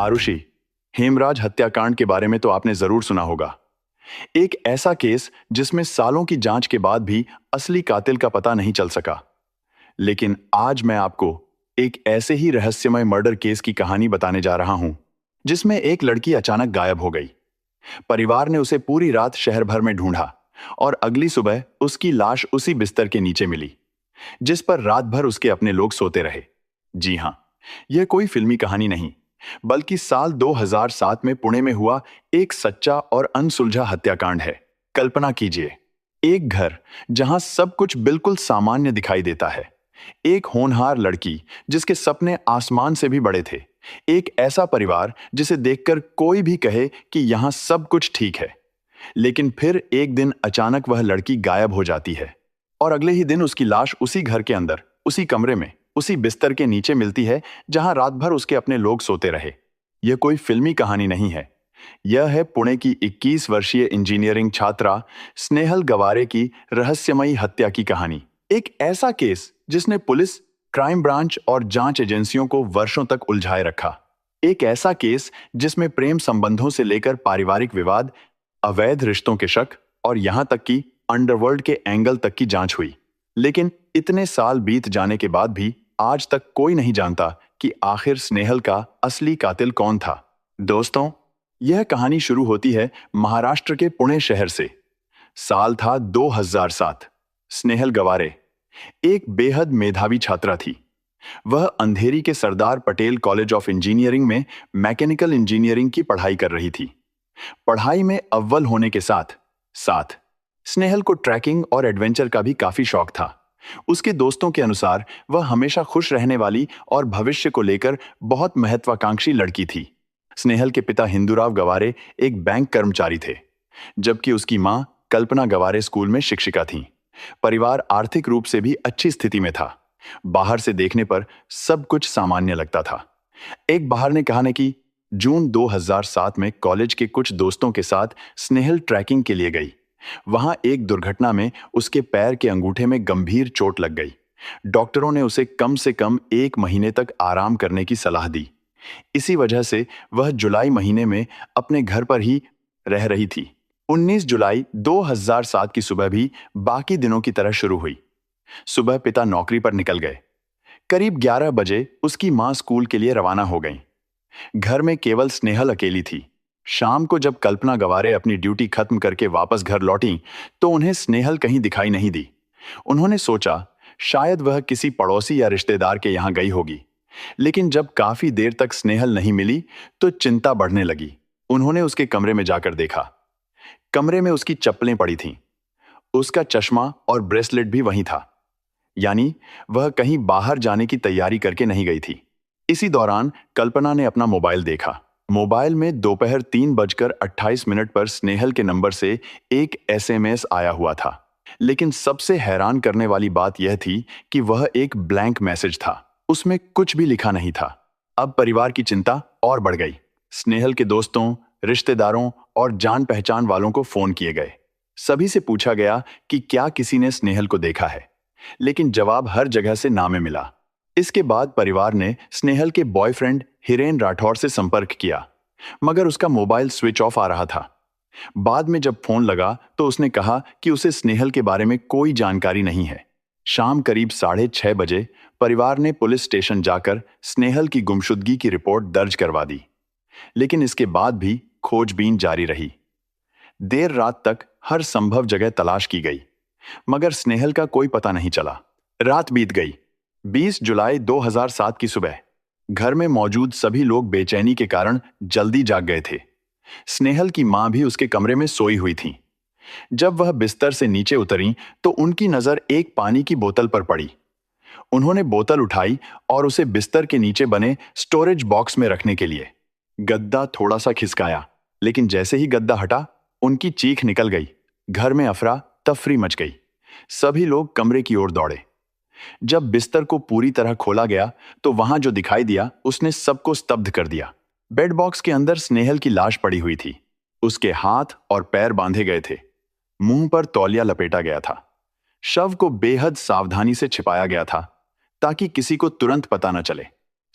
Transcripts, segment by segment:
आरुषि, हेमराज हत्याकांड के बारे में तो आपने जरूर सुना होगा। एक ऐसा केस जिसमें सालों की जांच के बाद भी असली कातिल का पता नहीं चल सका। लेकिन आज मैं आपको एक ऐसे ही रहस्यमय मर्डर केस की कहानी बताने जा रहा हूं, जिसमें एक लड़की अचानक गायब हो गई। परिवार ने उसे पूरी रात शहर भर में ढूंढा और अगली सुबह उसकी लाश उसी बिस्तर के नीचे मिली, जिस पर रात भर उसके अपने लोग सोते रहे। जी हां, यह कोई फिल्मी कहानी नहीं, बल्कि साल 2007 में पुणे में हुआ एक सच्चा और अनसुलझा हत्याकांड है। कल्पना कीजिए, एक घर जहां सब कुछ बिल्कुल सामान्य दिखाई देता है, एक होनहार लड़की जिसके सपने आसमान से भी बड़े थे, एक ऐसा परिवार जिसे देखकर कोई भी कहे कि यहां सब कुछ ठीक है। लेकिन फिर एक दिन अचानक वह लड़की गायब हो जाती है और अगले ही दिन उसकी लाश उसी घर के अंदर, उसी कमरे में, उसी बिस्तर के नीचे मिलती है जहां रात भर उसके अपने लोग सोते रहे। यह कोई फिल्मी कहानी नहीं है। यह है पुणे की 21 वर्षीय इंजीनियरिंग छात्रा स्नेहल गवारे की रहस्यमयी हत्या की कहानी। एक ऐसा केस जिसने पुलिस, क्राइम ब्रांच और जांच एजेंसियों को वर्षों तक उलझाए रखा। एक ऐसा केस जिसमें प्रेम संबंधों से लेकर पारिवारिक विवाद, अवैध रिश्तों के शक और यहां तक कि अंडरवर्ल्ड के एंगल तक की जांच हुई। लेकिन इतने साल बीत जाने के बाद भी आज तक कोई नहीं जानता कि आखिर स्नेहल का असली कातिल कौन था। दोस्तों, यह कहानी शुरू होती है महाराष्ट्र के पुणे शहर से। साल था 2007। स्नेहल गवारे एक बेहद मेधावी छात्रा थी। वह अंधेरी के Sardar Patel college of engineering में मैकेनिकल इंजीनियरिंग की पढ़ाई कर रही थी। पढ़ाई में अव्वल होने के साथ साथ स्नेहल को ट्रैकिंग और एडवेंचर का भी काफी शौक था। उसके दोस्तों के अनुसार वह हमेशा खुश रहने वाली और भविष्य को लेकर बहुत महत्वाकांक्षी लड़की थी। स्नेहल के पिता हिंदूराव गवारे एक बैंक कर्मचारी थे, जबकि उसकी मां कल्पना गवारे स्कूल में शिक्षिका थीं। परिवार आर्थिक रूप से भी अच्छी स्थिति में था। बाहर से देखने पर सब कुछ सामान्य लगता था। एक बाहर ने कहा न कि जून 2007 में कॉलेज के कुछ दोस्तों के साथ स्नेहल ट्रैकिंग के लिए गई। वहां एक दुर्घटना में उसके पैर के अंगूठे में गंभीर चोट लग गई। डॉक्टरों ने उसे कम से कम 1 महीने तक आराम करने की सलाह दी। इसी वजह से वह जुलाई महीने में अपने घर पर ही रह रही थी। 19 जुलाई 2007 की सुबह भी बाकी दिनों की तरह शुरू हुई। सुबह पिता नौकरी पर निकल गए। करीब 11 बजे उसकी मां स्कूल के लिए रवाना हो गईं। घर में केवल स्नेहल अकेली थी। शाम को जब कल्पना गवारे अपनी ड्यूटी खत्म करके वापस घर लौटी तो उन्हें स्नेहल कहीं दिखाई नहीं दी। उन्होंने सोचा शायद वह किसी पड़ोसी या रिश्तेदार के यहां गई होगी। लेकिन जब काफी देर तक स्नेहल नहीं मिली तो चिंता बढ़ने लगी। उन्होंने उसके कमरे में जाकर देखा। कमरे में उसकी चप्पलें पड़ी थीं। उसका चश्मा और ब्रेसलेट भी वहीं था। यानी वह कहीं बाहर जाने की तैयारी करके नहीं गई थी। इसी दौरान कल्पना ने अपना मोबाइल देखा। मोबाइल में दोपहर 3:28 पर स्नेहल के नंबर से एक एसएमएस आया हुआ था। लेकिन सबसे हैरान करने वाली बात यह थी कि वह एक ब्लैंक मैसेज था। उसमें कुछ भी लिखा नहीं था। अब परिवार की चिंता और बढ़ गई। स्नेहल के दोस्तों, रिश्तेदारों और जान पहचान वालों को फोन किए गए। सभी से पूछा गया कि क्या किसी ने स्नेहल को देखा है, लेकिन जवाब हर जगह से ना में मिला। इसके बाद परिवार ने स्नेहल के बॉयफ्रेंड हिरेन राठौर से संपर्क किया, मगर उसका मोबाइल स्विच ऑफ आ रहा था। बाद में जब फोन लगा तो उसने कहा कि उसे स्नेहल के बारे में कोई जानकारी नहीं है। शाम करीब 6:30 बजे परिवार ने पुलिस स्टेशन जाकर स्नेहल की गुमशुदगी की रिपोर्ट दर्ज करवा दी। लेकिन इसके बाद भी खोजबीन जारी रही। देर रात तक हर संभव जगह तलाश की गई, मगर स्नेहल का कोई पता नहीं चला। रात बीत गई। 20 जुलाई 2007 की सुबह घर में मौजूद सभी लोग बेचैनी के कारण जल्दी जाग गए थे। स्नेहल की मां भी उसके कमरे में सोई हुई थी। जब वह बिस्तर से नीचे उतरी तो उनकी नजर एक पानी की बोतल पर पड़ी। उन्होंने बोतल उठाई और उसे बिस्तर के नीचे बने स्टोरेज बॉक्स में रखने के लिए गद्दा थोड़ा सा खिसकाया, लेकिन जैसे ही गद्दा हटा उनकी चीख निकल गई। घर में अफरा तफरी मच गई। सभी लोग कमरे की ओर दौड़े। जब बिस्तर को पूरी तरह खोला गया तो वहां जो दिखाई दिया उसने सबको स्तब्ध कर दिया। बेड बॉक्स के अंदर स्नेहल की लाश पड़ी हुई थी। उसके हाथ और पैर बांधे गए थे। मुंह पर तौलिया लपेटा गया था। शव को बेहद सावधानी से छिपाया गया था ताकि किसी को तुरंत पता न चले।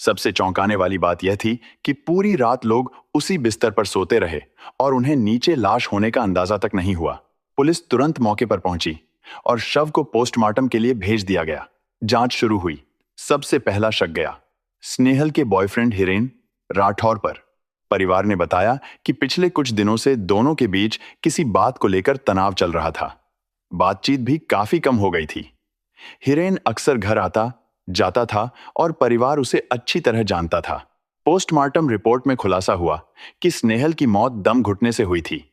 सबसे चौंकाने वाली बात यह थी कि पूरी रात लोग उसी बिस्तर पर सोते रहे और उन्हें नीचे लाश होने का अंदाजा तक नहीं हुआ। पुलिस तुरंत मौके पर पहुंची और शव को पोस्टमार्टम के लिए भेज दिया गया। जांच शुरू हुई। सबसे पहला शक गया स्नेहल के बॉयफ्रेंड हिरेन राठौर पर। परिवार ने बताया कि पिछले कुछ दिनों से दोनों के बीच किसी बात को लेकर तनाव चल रहा था। बातचीत भी काफी कम हो गई थी। हिरेन अक्सर घर आता जाता था और परिवार उसे अच्छी तरह जानता था। पोस्टमार्टम रिपोर्ट में खुलासा हुआ कि स्नेहल की मौत दम घुटने से हुई थी।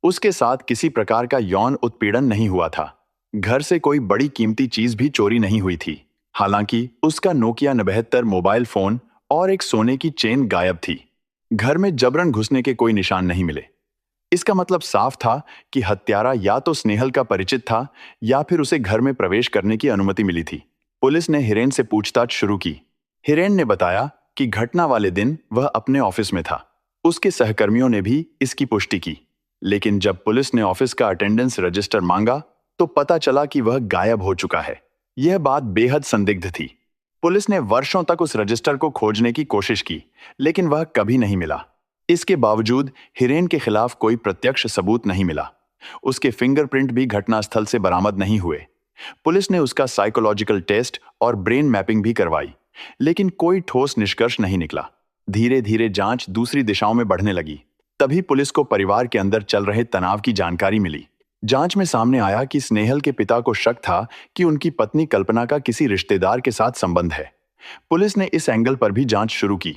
उसके साथ किसी प्रकार का यौन उत्पीड़न नहीं हुआ था। घर से कोई बड़ी कीमती चीज भी चोरी नहीं हुई थी। हालांकि उसका नोकिया 79 मोबाइल फोन और एक सोने की चेन गायब थी। घर में जबरन घुसने के कोई निशान नहीं मिले। इसका मतलब साफ था कि हत्यारा या तो स्नेहल का परिचित था या फिर उसे घर में प्रवेश करने की अनुमति मिली थी। पुलिस ने हिरेन से पूछताछ शुरू की। हिरेन ने बताया कि घटना वाले दिन वह अपने ऑफिस में था। उसके सहकर्मियों ने भी इसकी पुष्टि की, लेकिन जब पुलिस ने ऑफिस का अटेंडेंस रजिस्टर मांगा तो पता चला कि वह गायब हो चुका है। यह बात बेहद संदिग्ध थी। पुलिस ने वर्षों तक उस रजिस्टर को खोजने की कोशिश की, लेकिन वह कभी नहीं मिला। इसके बावजूद हिरेन के खिलाफ कोई प्रत्यक्ष सबूत नहीं मिला। उसके फिंगरप्रिंट भी घटनास्थल से बरामद नहीं हुए। पुलिस ने उसका साइकोलॉजिकल टेस्ट और ब्रेन मैपिंग भी करवाई, लेकिन कोई ठोस निष्कर्ष नहीं निकला। धीरे धीरे जांच दूसरी दिशाओं में बढ़ने लगी। तभी पुलिस को परिवार के अंदर चल रहे तनाव की जानकारी मिली। जांच में सामने आया कि स्नेहल के पिता को शक था कि उनकी पत्नी कल्पना का किसी रिश्तेदार के साथ संबंध है। पुलिस ने इस एंगल पर भी जांच शुरू की।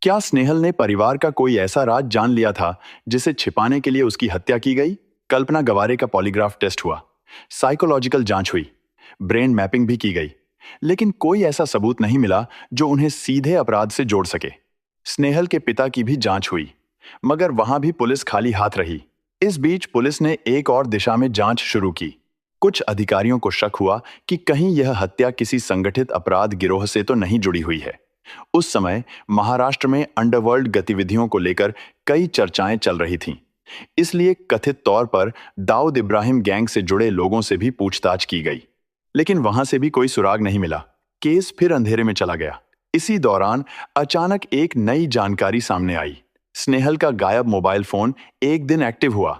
क्या स्नेहल ने परिवार का कोई ऐसा राज जान लिया था जिसे छिपाने के लिए उसकी हत्या की गई? कल्पना गवारे का पॉलीग्राफ टेस्ट हुआ, साइकोलॉजिकल जांच हुई, ब्रेन मैपिंग भी की गई, लेकिन कोई ऐसा सबूत नहीं मिला जो उन्हें सीधे अपराध से जोड़ सके। स्नेहल के पिता की भी जांच हुई, मगर वहां भी पुलिस खाली हाथ रही। इस बीच पुलिस ने एक और दिशा में जांच शुरू की। कुछ अधिकारियों को शक हुआ कि कहीं यह हत्या किसी संगठित अपराध गिरोह से तो नहीं जुड़ी हुई है। उस समय महाराष्ट्र में अंडरवर्ल्ड गतिविधियों को लेकर कई चर्चाएं चल रही थीं। इसलिए कथित तौर पर दाऊद इब्राहिम गैंग से जुड़े लोगों से भी पूछताछ की गई, लेकिन वहां से भी कोई सुराग नहीं मिला। केस फिर अंधेरे में चला गया। इसी दौरान अचानक एक नई जानकारी सामने आई। स्नेहल का गायब मोबाइल फोन एक दिन एक्टिव हुआ।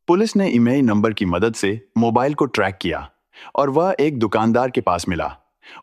पुलिस ने ईमेल नंबर की मदद से मोबाइल को ट्रैक किया और वह एक दुकानदार के पास मिला।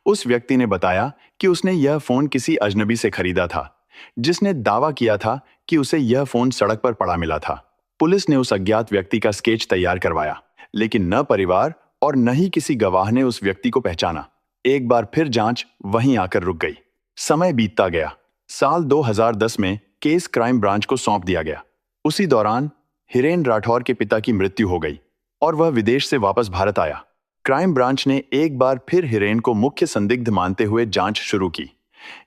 उस व्यक्ति ने बताया कि उसने यह फोन किसी अजनबी से खरीदा था, जिसने दावा किया था कि उसे यह फोन सड़क पर पड़ा मिला था। पुलिस ने उस अज्ञात व्यक्ति का स्केच तैयार करवाया, लेकिन न परिवार और न ही किसी गवाह ने उस व्यक्ति को पहचाना। एक बार फिर जांच वहीं आकर रुक गई। समय बीतता गया। साल 2010 में केस क्राइम ब्रांच को सौंप दिया गया। उसी दौरान हिरेन राठौर के पिता की मृत्यु हो गई और वह विदेश से वापस भारत आया। क्राइम ब्रांच ने एक बार फिर हिरेन को मुख्य संदिग्ध मानते हुए जांच शुरू की।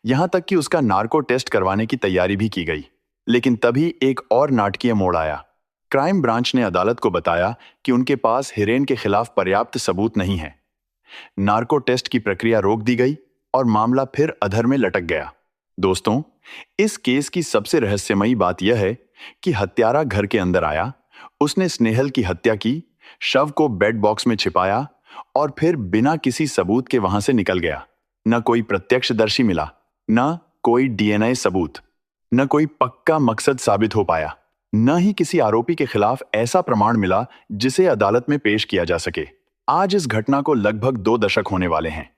यहां तक कि उसका नार्को टेस्ट करवाने की तैयारी भी की गई। लेकिन तभी एक और नाटकीय मोड़ आया। क्राइम ब्रांच ने अदालत को बताया कि उनके पास हिरेन के खिलाफ पर्याप्त सबूत नहीं है। नार्को टेस्ट की प्रक्रिया रोक दी गई और मामला फिर अधर में लटक गया। दोस्तों, इस केस की सबसे रहस्यमयी बात यह है कि हत्यारा घर के अंदर आया, उसने स्नेहल की हत्या की, शव को बेड बॉक्स में छिपाया और फिर बिना किसी सबूत के वहां से निकल गया। न कोई प्रत्यक्षदर्शी मिला, न कोई डीएनए सबूत, न कोई पक्का मकसद साबित हो पाया, न ही किसी आरोपी के खिलाफ ऐसा प्रमाण मिला जिसे अदालत में पेश किया जा सके। आज इस घटना को लगभग 2 दशक होने वाले हैं,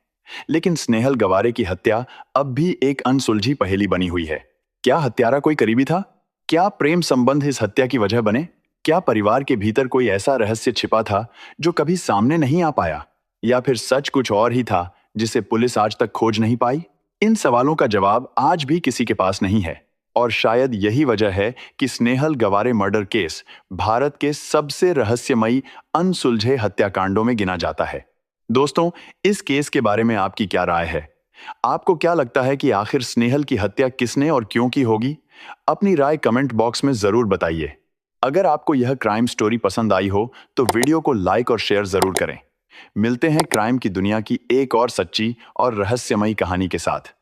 लेकिन स्नेहल गवारे की हत्या अब भी एक अनसुलझी पहेली बनी हुई है। क्या हत्यारा कोई करीबी था? क्या प्रेम संबंध इस हत्या की वजह बने? क्या परिवार के भीतर कोई ऐसा रहस्य छिपा था जो कभी सामने नहीं आ पाया? या फिर सच कुछ और ही था जिसे पुलिस आज तक खोज नहीं पाई? इन सवालों का जवाब आज भी किसी के पास नहीं है, और शायद यही वजह है कि स्नेहल गवारे मर्डर केस भारत के सबसे रहस्यमयी अनसुलझे हत्याकांडों में गिना जाता है। दोस्तों, इस केस के बारे में आपकी क्या राय है? आपको क्या लगता है कि आखिर स्नेहल की हत्या किसने और क्यों की होगी? अपनी राय कमेंट बॉक्स में जरूर बताइए। अगर आपको यह क्राइम स्टोरी पसंद आई हो तो वीडियो को लाइक और शेयर जरूर करें। मिलते हैं क्राइम की दुनिया की एक और सच्ची और रहस्यमयी कहानी के साथ।